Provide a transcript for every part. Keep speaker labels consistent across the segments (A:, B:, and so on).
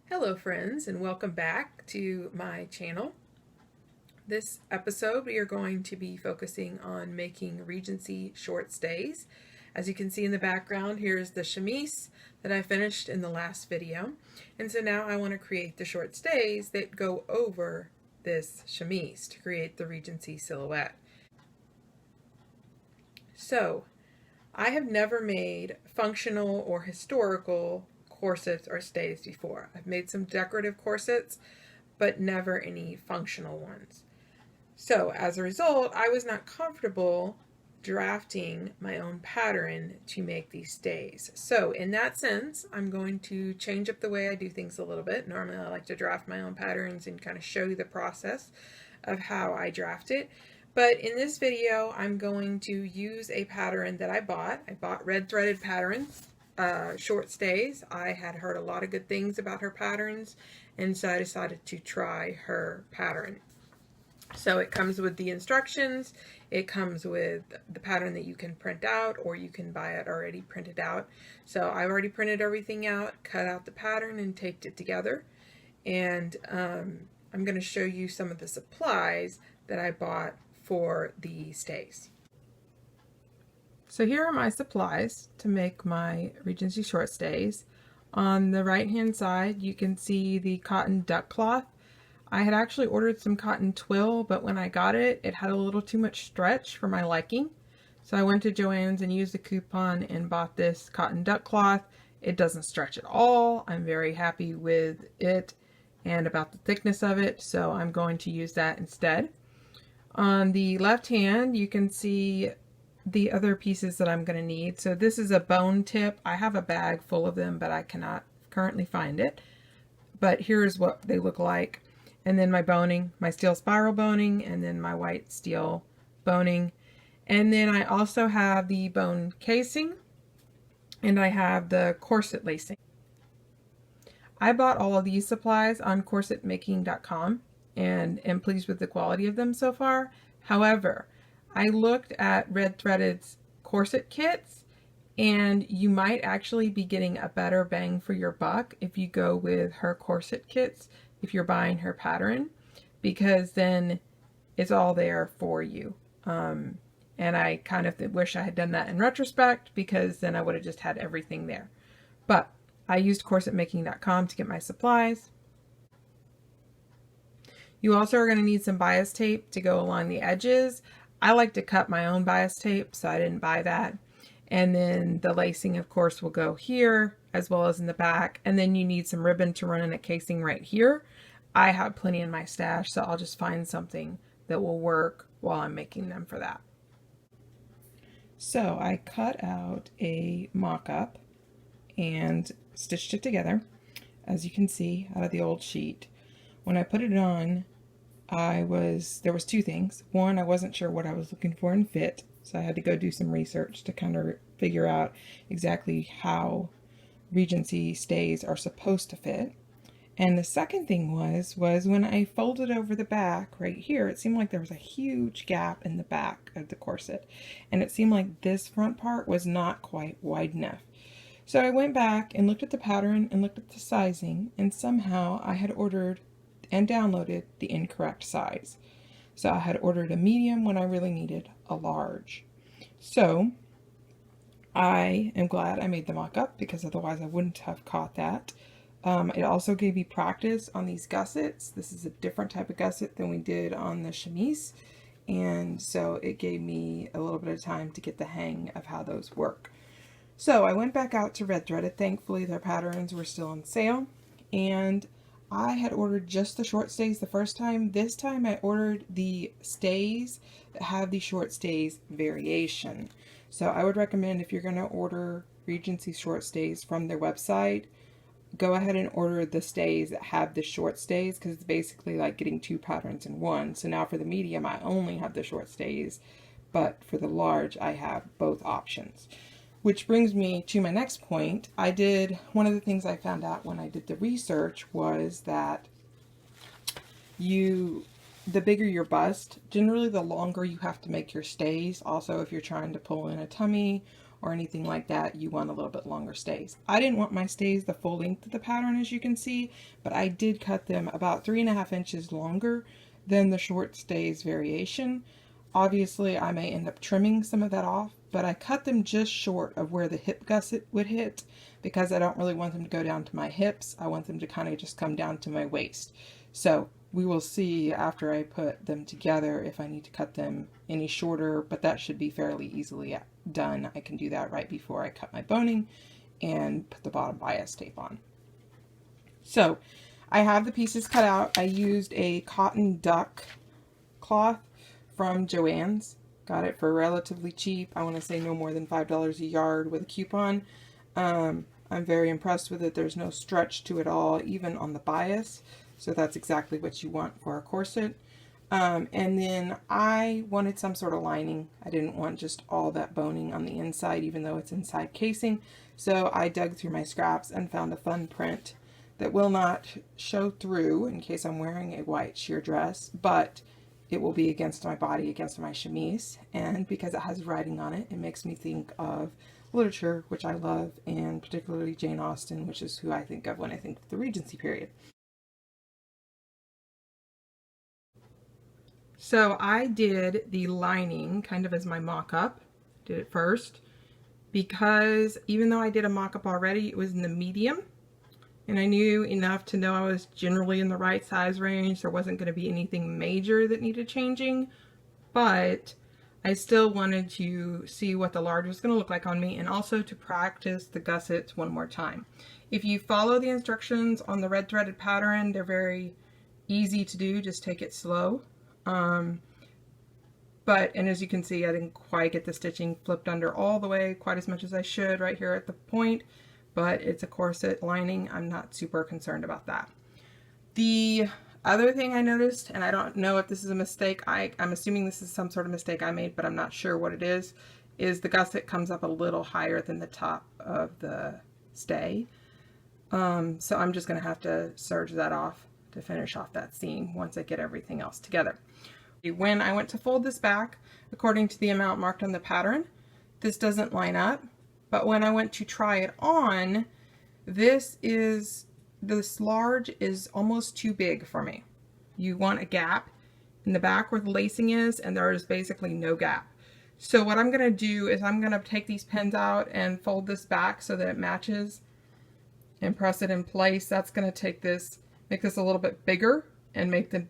A: Hello friends, and welcome back to my channel. This episode we are going to be focusing on making Regency short stays. As you can see in the background, here's the chemise that I finished in the last video. And so now I want to create the short stays that go over this chemise to create the Regency silhouette. So I have never made functional or historical corsets or stays before. I've made some decorative corsets, but never any functional ones. So as a result, I was not comfortable drafting my own pattern to make these stays. So in that sense, I'm going to change up the way I do things a little bit. Normally I like to draft my own patterns and kind of show you the process of how I draft it. But in this video, I'm going to use a pattern that I bought. I bought Redthreaded patterns, short stays. I had heard a lot of good things about her patterns, and so I decided to try her pattern. So it comes with the instructions, it comes with the pattern that you can print out, or you can buy it already printed out. So I already printed everything out, cut out the pattern, and taped it together. And I'm going to show you some of the supplies that I bought for the stays. So here are my supplies to make my Regency short stays. On the right hand side you can see the cotton duck cloth. I had actually ordered some cotton twill, but when I got it, it had a little too much stretch for my liking. So I went to Joann's and used a coupon and bought this cotton duck cloth. It doesn't stretch at all. I'm very happy with it and about the thickness of it, so I'm going to use that instead. On the left hand, you can see the other pieces that I'm going to need. So this is a bone tip. I have a bag full of them, but I cannot currently find it. But here's what they look like. And then my boning, my steel spiral boning, and then my white steel boning. And then I also have the bone casing, and I have the corset lacing. I bought all of these supplies on corsetmaking.com and am pleased with the quality of them so far. However, I looked at Redthreaded's corset kits, and you might actually be getting a better bang for your buck if you go with her corset kits if you're buying her pattern, because then it's all there for you. And I kind of wish I had done that in retrospect, because then I would have just had everything there. But I used corsetmaking.com to get my supplies. You also are going to need some bias tape to go along the edges. I like to cut my own bias tape, so I didn't buy that. And then the lacing, of course, will go here as well as in the back. And then you need some ribbon to run in a casing right here. I have plenty in my stash, so I'll just find something that will work while I'm making them for that. So I cut out a mock-up and stitched it together, as you can see, out of the old sheet. When I put it on, there was two things. One, I wasn't sure what I was looking for in fit, so I had to go do some research to kind of figure out exactly how Regency stays are supposed to fit. And the second thing was when I folded over the back right here, it seemed like there was a huge gap in the back of the corset, and it seemed like this front part was not quite wide enough. So I went back and looked at the pattern and looked at the sizing, and somehow I had ordered and downloaded the incorrect size. So I had ordered a medium when I really needed a large. So I am glad I made the mock-up, because otherwise I wouldn't have caught that. It also gave me practice on these gussets. This is a different type of gusset than we did on the chemise, and so it gave me a little bit of time to get the hang of how those work. So I went back out to Redthreaded. Thankfully their patterns were still on sale, and I had ordered just the short stays the first time. This time I ordered the stays that have the short stays variation. So I would recommend, if you're going to order Regency short stays from their website, go ahead and order the stays that have the short stays, because it's basically like getting two patterns in one. So now for the medium I only have the short stays, but for the large I have both options. Which brings me to my next point. One of the things I found out when I did the research was that the bigger your bust, generally the longer you have to make your stays. Also, if you're trying to pull in a tummy, or anything like that, you want a little bit longer stays. I didn't want my stays the full length of the pattern, as you can see, but I did cut them about 3.5 inches longer than the short stays variation. Obviously, I may end up trimming some of that off, but I cut them just short of where the hip gusset would hit because I don't really want them to go down to my hips. I want them to kind of just come down to my waist. So we will see after I put them together if I need to cut them any shorter, but that should be fairly easily done. I can do that right before I cut my boning and put the bottom bias tape on. So I have the pieces cut out. I used a cotton duck cloth from Joann's. Got it for relatively cheap. I want to say no more than $5 a yard with a coupon. I'm very impressed with it. There's no stretch to it all, even on the bias. So that's exactly what you want for a corset. And then I wanted some sort of lining. I didn't want just all that boning on the inside, even though it's inside casing. So I dug through my scraps and found a fun print that will not show through in case I'm wearing a white sheer dress, but it will be against my body, against my chemise. And because it has writing on it, it makes me think of literature, which I love, and particularly Jane Austen, which is who I think of when I think of the Regency period. So I did the lining kind of as my mock-up, did it first, because even though I did a mock-up already, it was in the medium, and I knew enough to know I was generally in the right size range. There wasn't going to be anything major that needed changing, but I still wanted to see what the large was going to look like on me, and also to practice the gussets one more time. If you follow the instructions on the red threaded pattern, they're very easy to do, just take it slow. And as you can see, I didn't quite get the stitching flipped under all the way quite as much as I should right here at the point, but it's a corset lining. I'm not super concerned about that. The other thing I noticed, and I don't know if this is a mistake, I'm assuming this is some sort of mistake I made, but I'm not sure what it is the gusset comes up a little higher than the top of the stay. So I'm just going to have to serge that off to finish off that seam once I get everything else together. When I went to fold this back, according to the amount marked on the pattern, this doesn't line up, but when I went to try it on, this large is almost too big for me. You want a gap in the back where the lacing is, and there is basically no gap. So what I'm going to do is I'm going to take these pins out and fold this back so that it matches and press it in place. That's going to make this a little bit bigger and make the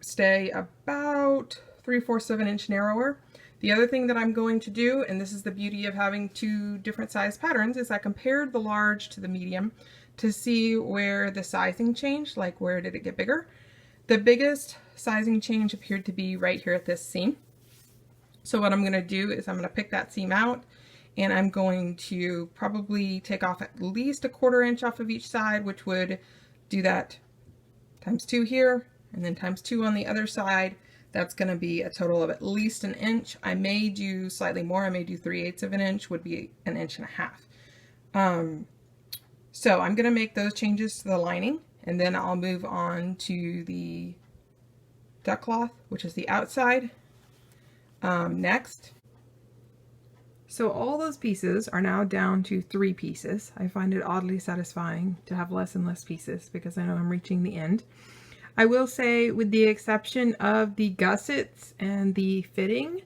A: stay about 3/4 of an inch narrower. The other thing that I'm going to do, and this is the beauty of having two different size patterns, is I compared the large to the medium to see where the sizing changed, like where did it get bigger. The biggest sizing change appeared to be right here at this seam. So what I'm going to do is I'm going to pick that seam out, and I'm going to probably take off at least 1/4 inch off of each side, which would do that times 2 here, and then times 2 on the other side. That's going to be a total of at least 1 inch. I may do slightly more. I may do 3/8 of an inch, would be 1.5 inches. So I'm going to make those changes to the lining, and then I'll move on to the duck cloth, which is the outside, next. So all those pieces are now down to 3 pieces. I find it oddly satisfying to have less and less pieces because I know I'm reaching the end. I will say, with the exception of the gussets and the fitting,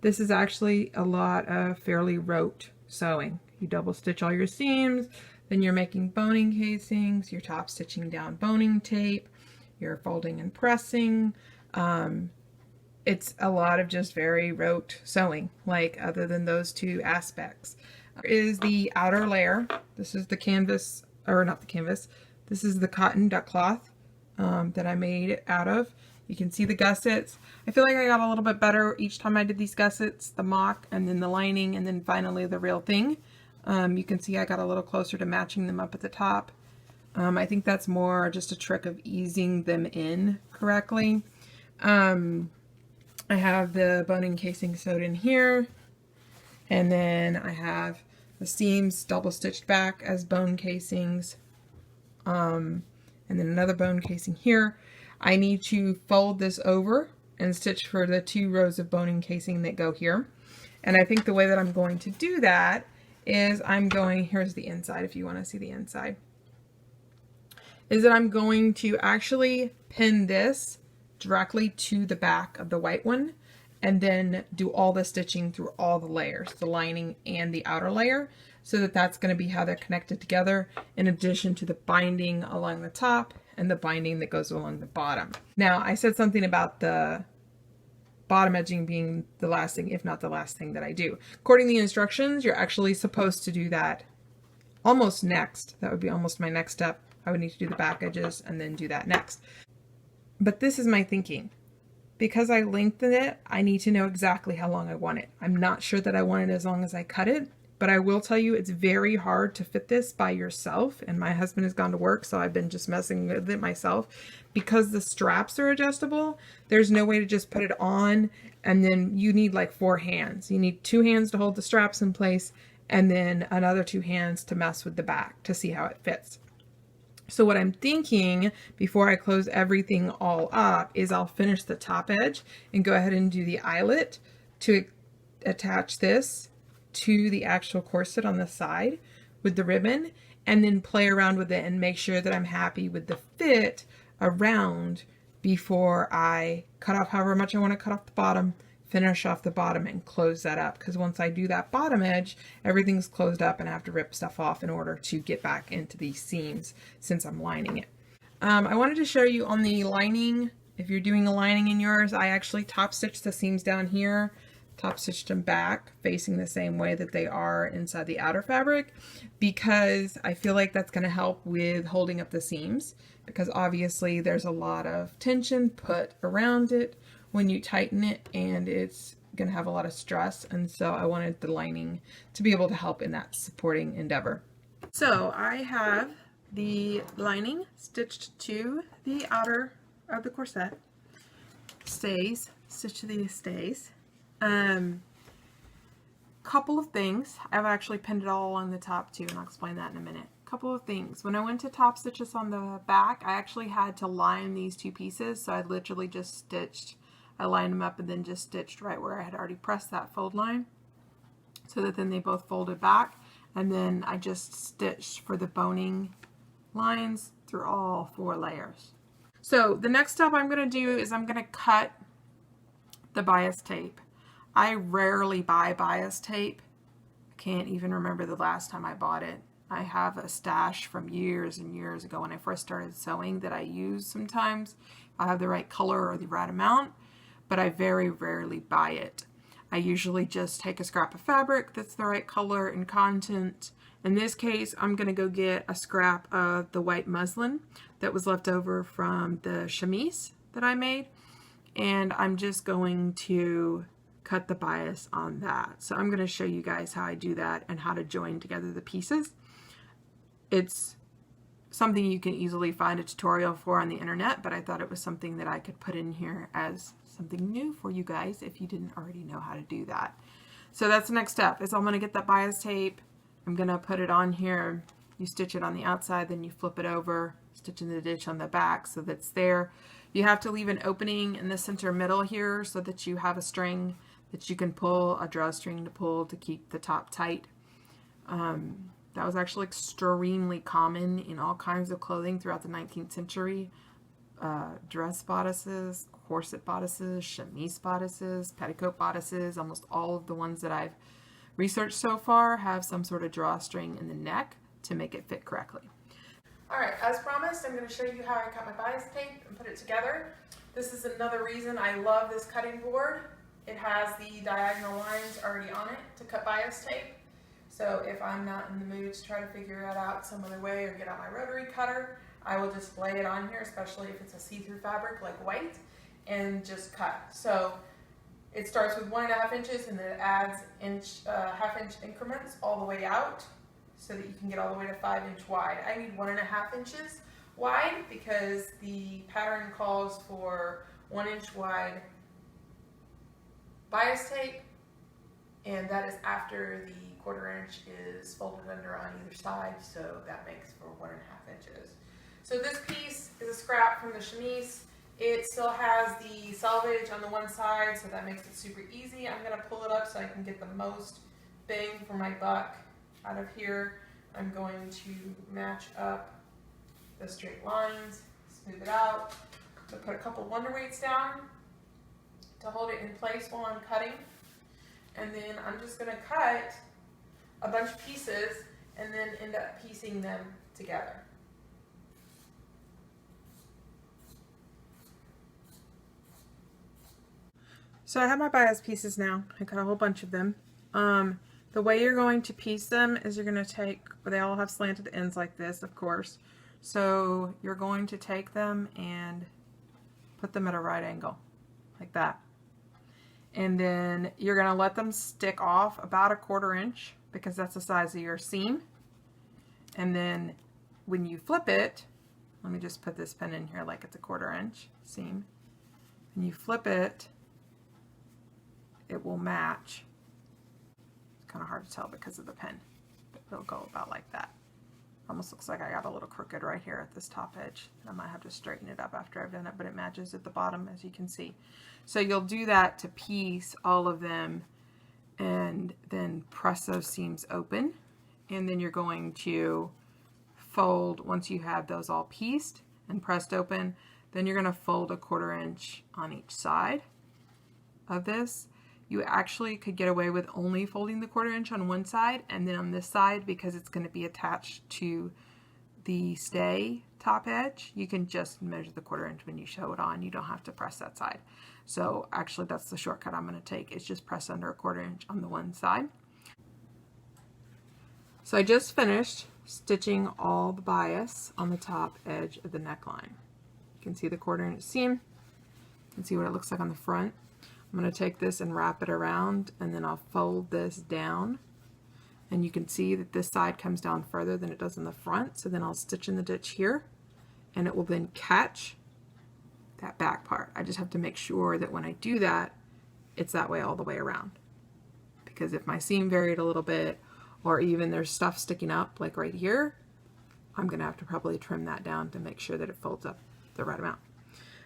A: this is actually a lot of fairly rote sewing. You double stitch all your seams, then you're making boning casings, you're top stitching down boning tape, you're folding and pressing. It's a lot of just very rote sewing, like other than those 2 aspects. There is the outer layer. This is the canvas, or not the canvas, this is the cotton duck cloth that I made it out of. You can see the gussets. I feel like I got a little bit better each time I did these gussets, the mock and then the lining and then finally the real thing. You can see I got a little closer to matching them up at the top. I think that's more just a trick of easing them in correctly. I have the boning casing sewed in here, and then I have the seams double stitched back as bone casings, and then another bone casing here. I need to fold this over and stitch for the 2 rows of boning casing that go here. And I think the way that I'm going to do that is here's the inside if you want to see the inside, is that I'm going to actually pin this directly to the back of the white one and then do all the stitching through all the layers, the lining and the outer layer, so that that's going to be how they're connected together, in addition to the binding along the top and the binding that goes along the bottom. Now, I said something about the bottom edging being the last thing, if not the last thing that I do. According to the instructions, you're actually supposed to do that almost next. That would be almost my next step. I would need to do the back edges and then do that next. But this is my thinking. Because I lengthened it, I need to know exactly how long I want it. I'm not sure that I want it as long as I cut it, but I will tell you it's very hard to fit this by yourself. And my husband has gone to work, so I've been just messing with it myself. Because the straps are adjustable, there's no way to just put it on, and then you need like 4 hands. You need 2 hands to hold the straps in place, and then another 2 hands to mess with the back to see how it fits. So what I'm thinking before I close everything all up is I'll finish the top edge and go ahead and do the eyelet to attach this to the actual corset on the side with the ribbon, and then play around with it and make sure that I'm happy with the fit around before I cut off however much I want to cut off the bottom, finish off the bottom and close that up. Because once I do that bottom edge, everything's closed up and I have to rip stuff off in order to get back into these seams since I'm lining it. I wanted to show you on the lining, if you're doing a lining in yours, I actually top stitched the seams down here, top stitched them back facing the same way that they are inside the outer fabric, because I feel like that's going to help with holding up the seams, because obviously there's a lot of tension put around it when you tighten it, and it's going to have a lot of stress, and so I wanted the lining to be able to help in that supporting endeavor. So I have the lining stitched to the outer of the corset, stays stitched to the stays. Couple of things. I've actually pinned it all along the top too, and I'll explain that in a minute. Couple of things. When I went to top stitch this on the back, I actually had to line these 2 pieces, so I literally just stitched, I lined them up and then just stitched right where I had already pressed that fold line, so that then they both folded back, and then I just stitched for the boning lines through all 4 layers. So the next step I'm going to do is I'm going to cut the bias tape. I rarely buy bias tape. I can't even remember the last time I bought it. I have a stash from years and years ago when I first started sewing that I use sometimes. I have the right color or the right amount, but I very rarely buy it. I usually just take a scrap of fabric that's the right color and content. In this case, I'm going to go get a scrap of the white muslin that was left over from the chemise that I made, and I'm just going to cut the bias on that. So I'm going to show you guys how I do that and how to join together the pieces. It's something you can easily find a tutorial for on the internet, but I thought it was something that I could put in here as something new for you guys if you didn't already know how to do that. So that's the next step, is I'm going to get that bias tape. I'm going to put it on here. You stitch it on the outside, then you flip it over, stitch in the ditch on the back so that's there. You have to leave an opening in the center middle here so that you have a string that you can pull, a drawstring to pull to keep the top tight. That was actually extremely common in all kinds of clothing throughout the 19th century. Dress bodices, corset bodices, chemise bodices, petticoat bodices, almost all of the ones that I've researched so far have some sort of drawstring in the neck to make it fit correctly. Alright, as promised, I'm going to show you how I cut my bias tape and put it together. This is another reason I love this cutting board. It has the diagonal lines already on it to cut bias tape. So if I'm not in the mood to try to figure it out some other way or get out my rotary cutter, I will just lay it on here, especially if it's a see-through fabric like white, and just cut. So it starts with 1.5 inches and then it adds half-inch increments all the way out so that you can get all the way to 5-inch wide. I need 1.5 inches wide because the pattern calls for 1-inch wide bias tape, and that is after the 1/4 inch is folded under on either side, so that makes for 1.5 inches. So this piece is a scrap from the chemise. It still has the selvage on the one side, so that makes it super easy. I'm going to pull it up so I can get the most bang for my buck out of here. I'm going to match up the straight lines, smooth it out. I'm going to put a couple wonder weights down to hold it in place while I'm cutting. And then I'm just going to cut a bunch of pieces and then end up piecing them together. So I have my bias pieces now. I cut a whole bunch of them. The way you're going to piece them is you're going to take, they all have slanted ends like this, of course. So you're going to take them and put them at a right angle, like that. And then you're going to let them stick off about 1/4 inch because that's the size of your seam. And then when you flip it, let me just put this pin in here like it's 1/4 inch seam. When you flip it, it will match. It's kind of hard to tell because of the pin, but it'll go about like that. Almost looks like I got a little crooked right here at this top edge. I might have to straighten it up after I've done it, but it matches at the bottom, as you can see. So you'll do that to piece all of them and then press those seams open. And then you're going to fold, once you have those all pieced and pressed open, then you're going to fold 1/4 inch on each side of this. You actually could get away with only folding the 1/4 inch on one side, and then on this side, because it's going to be attached to the stay top edge, you can just measure the 1/4 inch when you show it on. You don't have to press that side. So actually that's the shortcut I'm going to take, is just press under 1/4 inch on the one side. So I just finished stitching all the bias on the top edge of the neckline. You can see the 1/4 inch seam. You can see what it looks like on the front. I'm going to take this and wrap it around, and then I'll fold this down. And you can see that this side comes down further than it does in the front. So then I'll stitch in the ditch here, and it will then catch that back part. I just have to make sure that when I do that, it's that way all the way around. Because if my seam varied a little bit, or even there's stuff sticking up like right here, I'm going to have to probably trim that down to make sure that it folds up the right amount.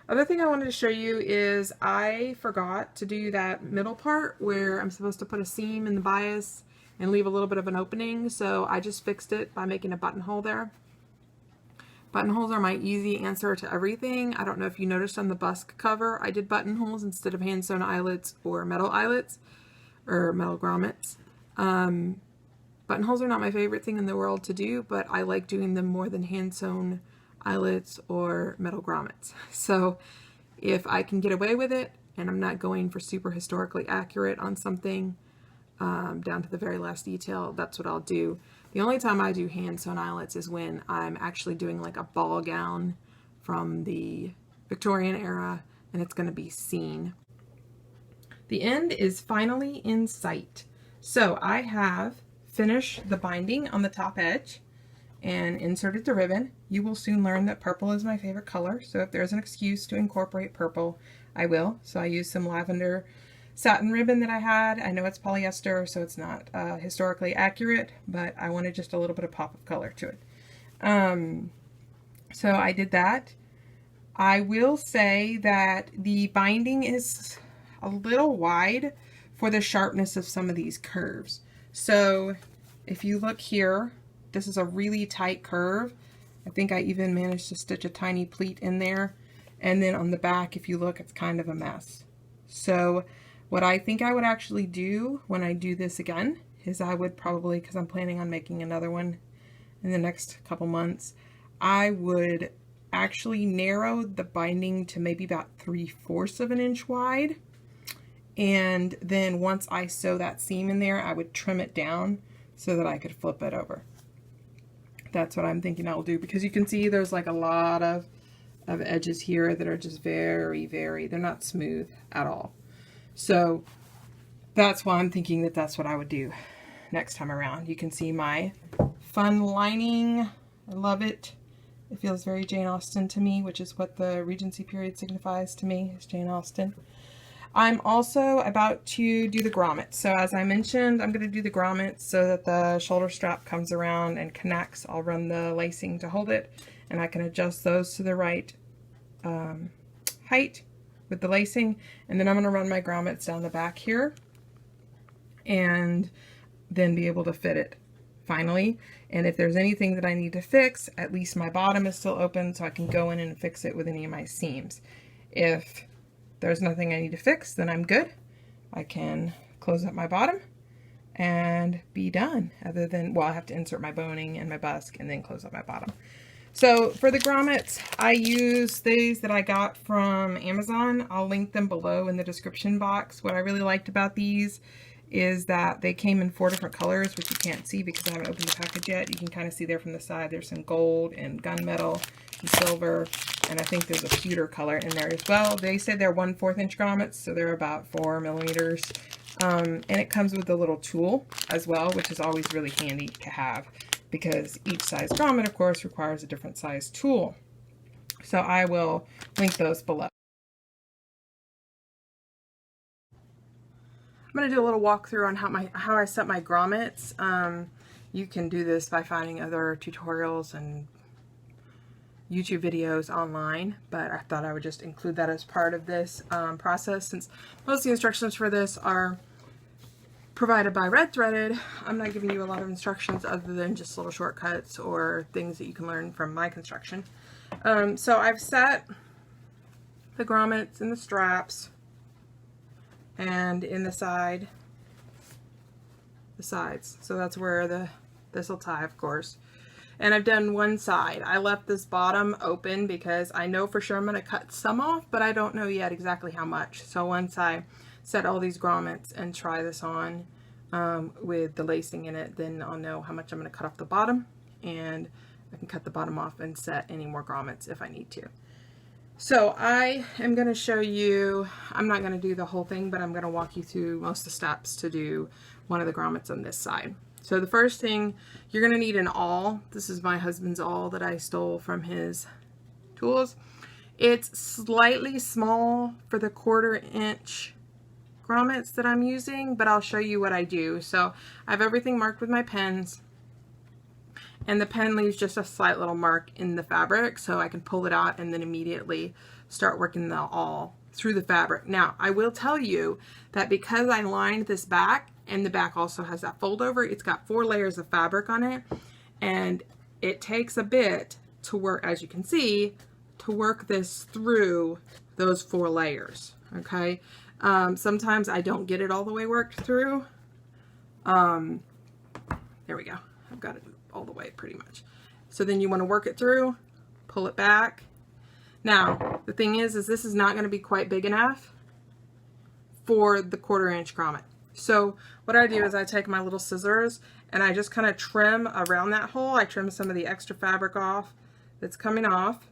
A: Other thing I wanted to show you is I forgot to do that middle part where I'm supposed to put a seam in the bias and leave a little bit of an opening, so I just fixed it by making a buttonhole there. Buttonholes are my easy answer to everything. I don't know if you noticed on the bust cover, I did buttonholes instead of hand sewn eyelets or metal eyelets or metal grommets. Buttonholes are not my favorite thing in the world to do, but I like doing them more than hand sewn eyelets or metal grommets. So if I can get away with it and I'm not going for super historically accurate on something down to the very last detail, that's what I'll do. The only time I do hand sewn eyelets is when I'm actually doing like a ball gown from the Victorian era and it's going to be seen. The end is finally in sight. So I have finished the binding on the top edge and inserted the ribbon. You will soon learn that purple is my favorite color, so if there's an excuse to incorporate purple, I will. So I used some lavender satin ribbon that I had. I know it's polyester, so it's not historically accurate, but I wanted just a little bit of pop of color to it. So I did that. I will say that the binding is a little wide for the sharpness of some of these curves. So if you look here, this is a really tight curve. I think I even managed to stitch a tiny pleat in there. And then on the back, if you look, it's kind of a mess. So what I think I would actually do when I do this again is I would probably, because I'm planning on making another one in the next couple months, I would actually narrow the binding to maybe about 3/4 of an inch wide. And then once I sew that seam in there, I would trim it down so that I could flip it over. That's what I'm thinking I'll do, because you can see there's like a lot of edges here that are just very, they're not smooth at all. So that's why I'm thinking that that's what I would do next time around. You can see my fun lining. I love it. It feels very Jane Austen to me, which is what the Regency period signifies to me, is Jane Austen. I'm also about to do the grommets. So as I mentioned, I'm going to do the grommets so that the shoulder strap comes around and connects. I'll run the lacing to hold it, and I can adjust those to the right height tight with the lacing, and then I'm going to run my grommets down the back here and then be able to fit it finally. And if there's anything that I need to fix, at least my bottom is still open, so I can go in and fix it with any of my seams. If there's nothing I need to fix, then I'm good. I can close up my bottom and be done, other than, well, I have to insert my boning and my busk and then close up my bottom. So for the grommets, I use these that I got from Amazon. I'll link them below in the description box. What I really liked about these is that they came in 4 different colors, which you can't see because I haven't opened the package yet. You can kind of see there from the side. There's some gold and gunmetal and silver, and I think there's a pewter color in there as well. They say they're 1/4 inch grommets, so they're about 4 millimeters. And it comes with a little tool as well, which is always really handy to have because each size grommet, of course, requires a different size tool. So I will link those below. I'm going to do a little walkthrough on how I set my grommets. You can do this by finding other tutorials and YouTube videos online, but I thought I would just include that as part of this process, since most of the instructions for this are provided by Redthreaded. I'm not giving you a lot of instructions other than just little shortcuts or things that you can learn from my construction. So I've set the grommets in the straps and in the sides. So that's where this will tie, of course. And I've done one side. I left this bottom open because I know for sure I'm going to cut some off, but I don't know yet exactly how much. So once I set all these grommets and try this on with the lacing in it, then I'll know how much I'm going to cut off the bottom, and I can cut the bottom off and set any more grommets if I need to. So I am going to show you, I'm not going to do the whole thing, but I'm going to walk you through most of the steps to do one of the grommets on this side. So the first thing, you're going to need an awl. This is my husband's awl that I stole from his tools. It's slightly small for the 1/4 inch grommets that I'm using, but I'll show you what I do. So I have everything marked with my pens, and the pen leaves just a slight little mark in the fabric, so I can pull it out and then immediately start working the awl through the fabric. Now, I will tell you that because I lined this back, and the back also has that fold over, it's got 4 layers of fabric on it, and it takes a bit to work, as you can see, to work this through those 4 layers, okay? Sometimes I don't get it all the way worked through. There we go. I've got it all the way pretty much. So then you want to work it through, pull it back. Now, the thing is this is not going to be quite big enough for the 1/4 inch grommet. So what I do is I take my little scissors and I just kind of trim around that hole. I trim some of the extra fabric off that's coming off.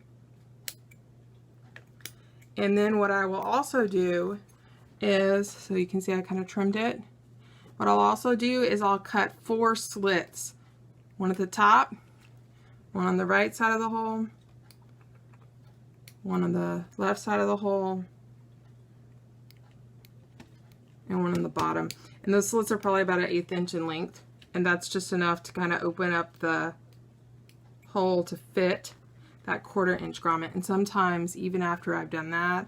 A: And then what I will also do is, so you can see I kind of trimmed it. What I'll also do is I'll cut 4 slits. One at the top, one on the right side of the hole, one on the left side of the hole, and one on the bottom. And those slits are probably about 1/8 inch in length, and that's just enough to kind of open up the hole to fit that 1/4 inch grommet. And sometimes even after I've done that,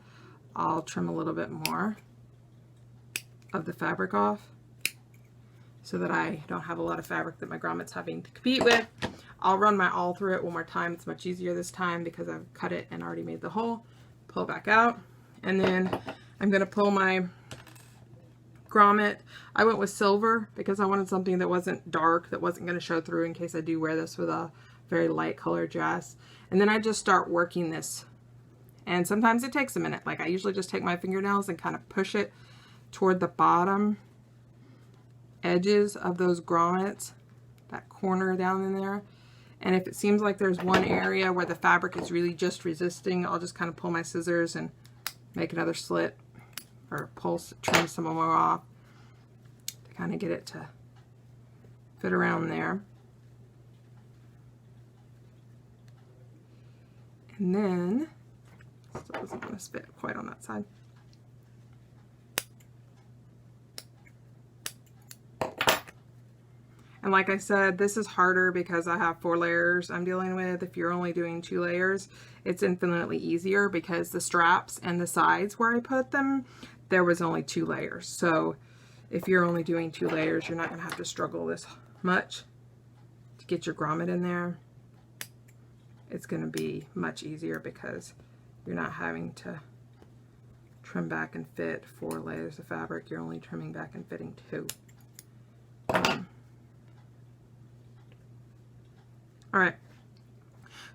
A: I'll trim a little bit more of the fabric off so that I don't have a lot of fabric that my grommet's having to compete with. I'll run my awl through it one more time. It's much easier this time because I've cut it and already made the hole. Pull it back out, and then I'm going to pull my grommet. I went with silver because I wanted something that wasn't dark, that wasn't going to show through in case I do wear this with a very light color dress. And then I just start working this. And sometimes it takes a minute. Like I usually just take my fingernails and kind of push it toward the bottom edges of those grommets, that corner down in there. And if it seems like there's one area where the fabric is really just resisting, I'll just kind of pull my scissors and make another slit, or trim some more off to kind of get it to fit around there. And then, still doesn't want to fit quite on that side. And like I said, this is harder because I have 4 layers I'm dealing with. If you're only doing 2 layers, it's infinitely easier because the straps and the sides where I put them, there was only 2 layers. So if you're only doing 2 layers, you're not going to have to struggle this much to get your grommet in there. It's going to be much easier because you're not having to trim back and fit 4 layers of fabric. You're only trimming back and fitting 2. All right,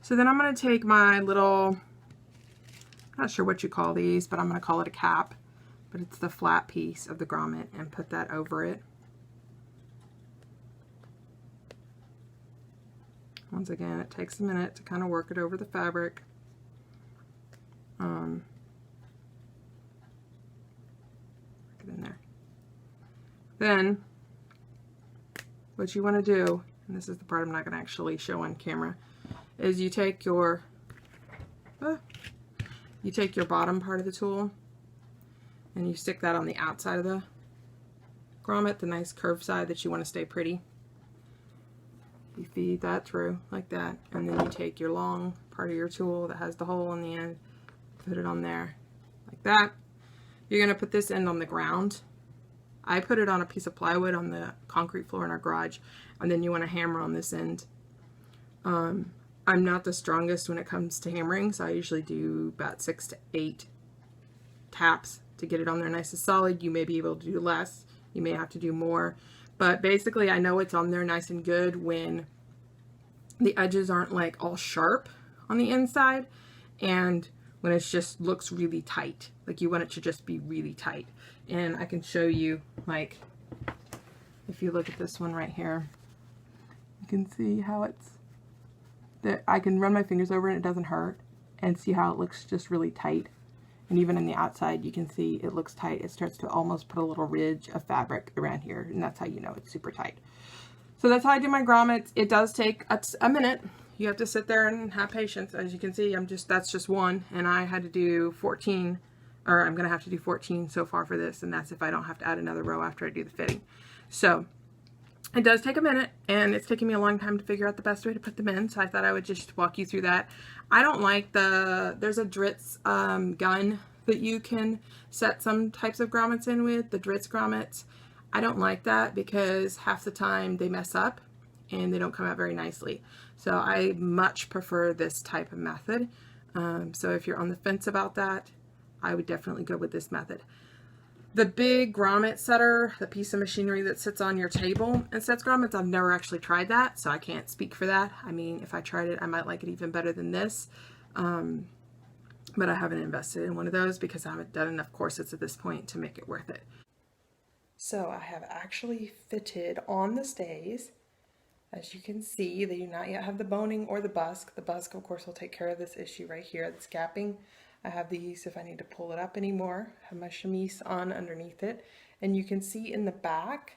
A: so then I'm going to take my little, not sure what you call these, but I'm going to call it a cap, but it's the flat piece of the grommet, and put that over it. Once again, it takes a minute to kind of work it over the fabric. Work it in there. Then, what you want to do, and this is the part I'm not going to actually show on camera, is you take your bottom part of the tool and you stick that on the outside of the grommet, the nice curved side that you want to stay pretty. You feed that through like that, and then you take your long part of your tool that has the hole in the end, put it on there like that. You're going to put this end on the ground. I put it on a piece of plywood on the concrete floor in our garage, and then you want to hammer on this end. I'm not the strongest when it comes to hammering, so I usually do about 6 to 8 taps to get it on there nice and solid. You may be able to do less, you may have to do more, but basically I know it's on there nice and good when the edges aren't like all sharp on the inside, and when it just looks really tight. Like you want it to just be really tight. And I can show you, like, if you look at this one right here, you can see how it's, I can run my fingers over it and it doesn't hurt, and see how it looks just really tight. And even on the outside, you can see it looks tight. It starts to almost put a little ridge of fabric around here, and that's how you know it's super tight. So that's how I do my grommets. It does take a minute. You have to sit there and have patience. As you can see, that's just one, and I had to do 14, or I'm gonna have to do 14 so far for this, and that's if I don't have to add another row after I do the fitting. So it does take a minute, and it's taken me a long time to figure out the best way to put them in, so I thought I would just walk you through that. I don't like there's a Dritz gun that you can set some types of grommets in with, the Dritz grommets. I don't like that because half the time they mess up and they don't come out very nicely. So I much prefer this type of method. So if you're on the fence about that, I would definitely go with this method. The big grommet setter, the piece of machinery that sits on your table and sets grommets, I've never actually tried that, so I can't speak for that. I mean, if I tried it, I might like it even better than this. But I haven't invested in one of those because I haven't done enough corsets at this point to make it worth it. So I have actually fitted on the stays. As you can see, they do not yet have the boning or the busk. The busk, of course, will take care of this issue right here, this gapping. I have these if I need to pull it up anymore. I have my chemise on underneath it. And you can see in the back,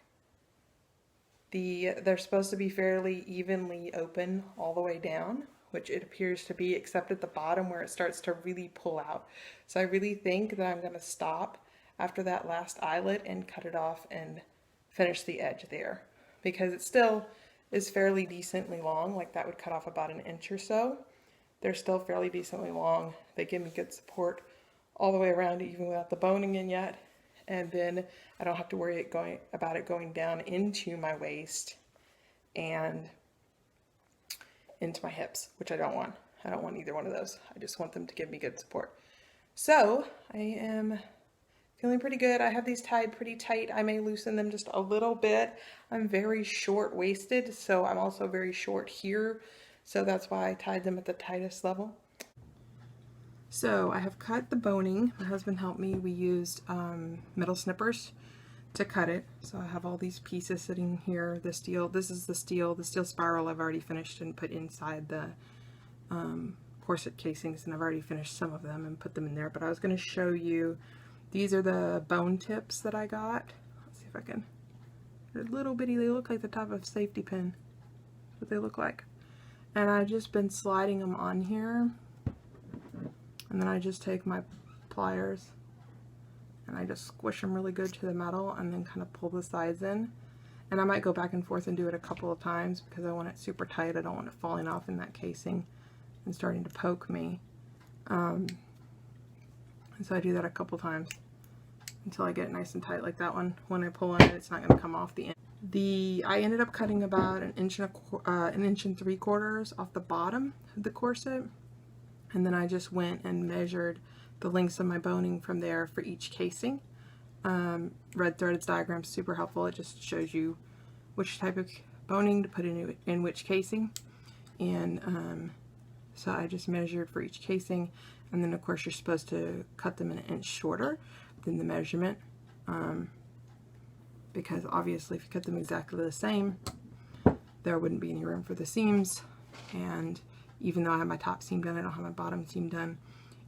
A: they're supposed to be fairly evenly open all the way down, which it appears to be, except at the bottom where it starts to really pull out. So I really think that I'm going to stop after that last eyelet and cut it off and finish the edge there, because it still is fairly decently long. Like that would cut off about 1 inch or so. They're still fairly decently long. They give me good support all the way around, even without the boning in yet. And then I don't have to worry about it going down into my waist and into my hips, which I don't want. I don't want either one of those. I just want them to give me good support. So I am feeling pretty good. I have these tied pretty tight. I may loosen them just a little bit. I'm very short-waisted, so I'm also very short here. So that's why I tied them at the tightest level. So I have cut the boning. My husband helped me. We used metal snippers to cut it. So I have all these pieces sitting here. The steel, this is the steel spiral I've already finished and put inside the corset casings, and I've already finished some of them and put them in there. But I was going to show you, these are the bone tips that I got. Let's see if I can, they're little bitty, they look like the top of a safety pin. That's what they look like. And I've just been sliding them on here, and then I just take my pliers and I just squish them really good to the metal and then kind of pull the sides in. And I might go back and forth and do it a couple of times because I want it super tight. I don't want it falling off in that casing and starting to poke me. And so I do that a couple times until I get it nice and tight like that one. When I pull on it, it's not going to come off the end. I ended up cutting about an inch and 3/4 off the bottom of the corset, and then I just went and measured the lengths of my boning from there for each casing. Redthreaded's diagram is super helpful. It just shows you which type of boning to put in which casing, and so I just measured for each casing, and then of course you're supposed to cut them an inch shorter than the measurement, because obviously if you cut them exactly the same, there wouldn't be any room for the seams. And even though I have my top seam done, I don't have my bottom seam done.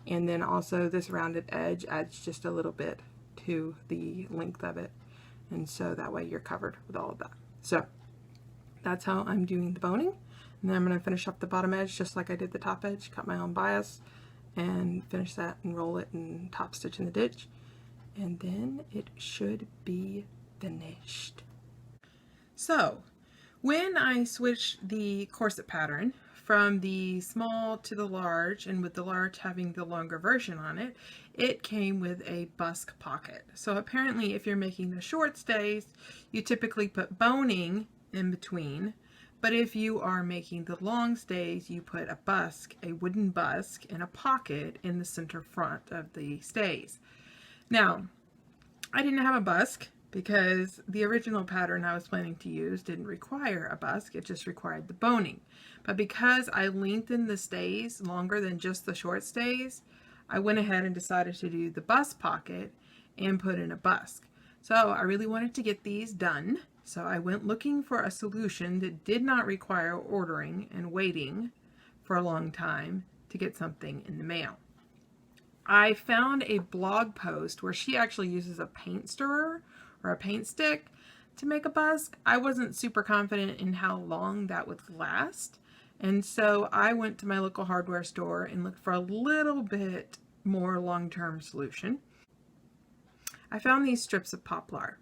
A: And then also this rounded edge adds just a little bit to the length of it, and so that way you're covered with all of that. So that's how I'm doing the boning. And then I'm going to finish up the bottom edge just like I did the top edge, cut my own bias and finish that and roll it and top stitch in the ditch, and then it should be finished. So when I switched the corset pattern from the small to the large, and with the large having the longer version on it, it came with a busk pocket. So apparently if you're making the short stays, you typically put boning in between, but if you are making the long stays, you put a busk, a wooden busk, in a pocket in the center front of the stays. Now, I didn't have a busk because the original pattern I was planning to use didn't require a busk, it just required the boning. But because I lengthened the stays longer than just the short stays, I went ahead and decided to do the bust pocket and put in a busk. So I really wanted to get these done, so I went looking for a solution that did not require ordering and waiting for a long time to get something in the mail. I found a blog post where she actually uses a paint stirrer or a paint stick to make a busk. I wasn't super confident in how long that would last, and so I went to my local hardware store and looked for a little bit more long-term solution. I found these strips of poplar,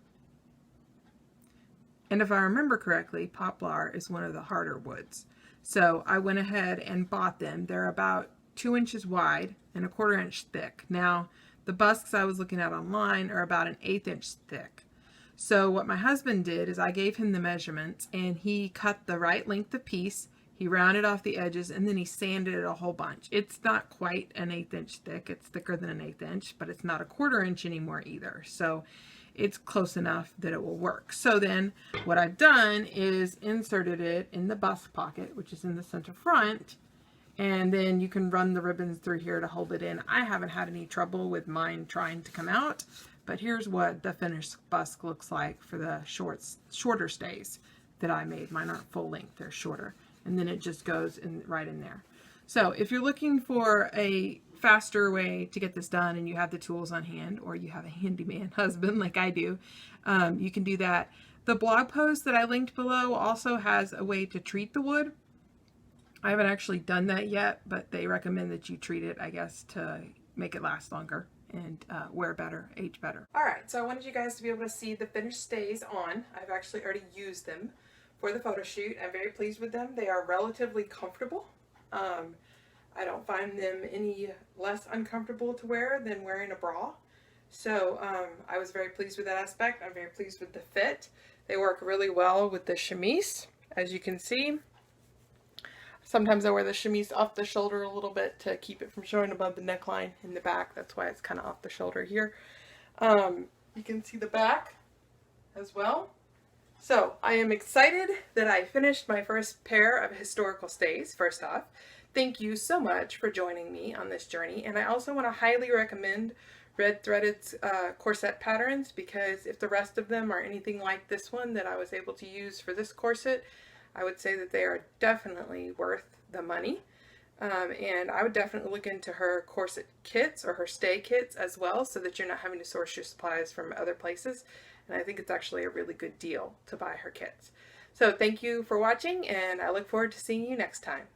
A: and if I remember correctly, poplar is one of the harder woods, so I went ahead and bought them. They're about 2 inches wide and 1/4 inch thick. Now the busks I was looking at online are about an 1/8 inch thick. So what my husband did is I gave him the measurements, and he cut the right length of piece, he rounded off the edges, and then he sanded it a whole bunch. It's not quite an 1/8 inch thick, it's thicker than an 1/8 inch, but it's not a 1/4 inch anymore either, so it's close enough that it will work. So then what I've done is inserted it in the bust pocket, which is in the center front, and then you can run the ribbons through here to hold it in. I haven't had any trouble with mine trying to come out, but here's what the finished busk looks like for the shorter stays that I made. Mine aren't full length, they're shorter, and then it just goes in right in there. So if you're looking for a faster way to get this done and you have the tools on hand, or you have a handyman husband like I do, you can do that. The blog post that I linked below also has a way to treat the wood. I haven't actually done that yet, but they recommend that you treat it, I guess, to make it last longer and wear better, age better. Alright, so I wanted you guys to be able to see the finished stays on. I've actually already used them for the photo shoot. I'm very pleased with them. They are relatively comfortable. I don't find them any less uncomfortable to wear than wearing a bra. So I was very pleased with that aspect. I'm very pleased with the fit. They work really well with the chemise, as you can see. Sometimes I wear the chemise off the shoulder a little bit to keep it from showing above the neckline in the back. That's why it's kind of off the shoulder here. You can see the back as well. So I am excited that I finished my first pair of historical stays. First off, thank you so much for joining me on this journey. And I also want to highly recommend Redthreaded's corset patterns, because if the rest of them are anything like this one that I was able to use for this corset, I would say that they are definitely worth the money. And I would definitely look into her corset kits or her stay kits as well, so that you're not having to source your supplies from other places. And I think it's actually a really good deal to buy her kits. So thank you for watching, and I look forward to seeing you next time.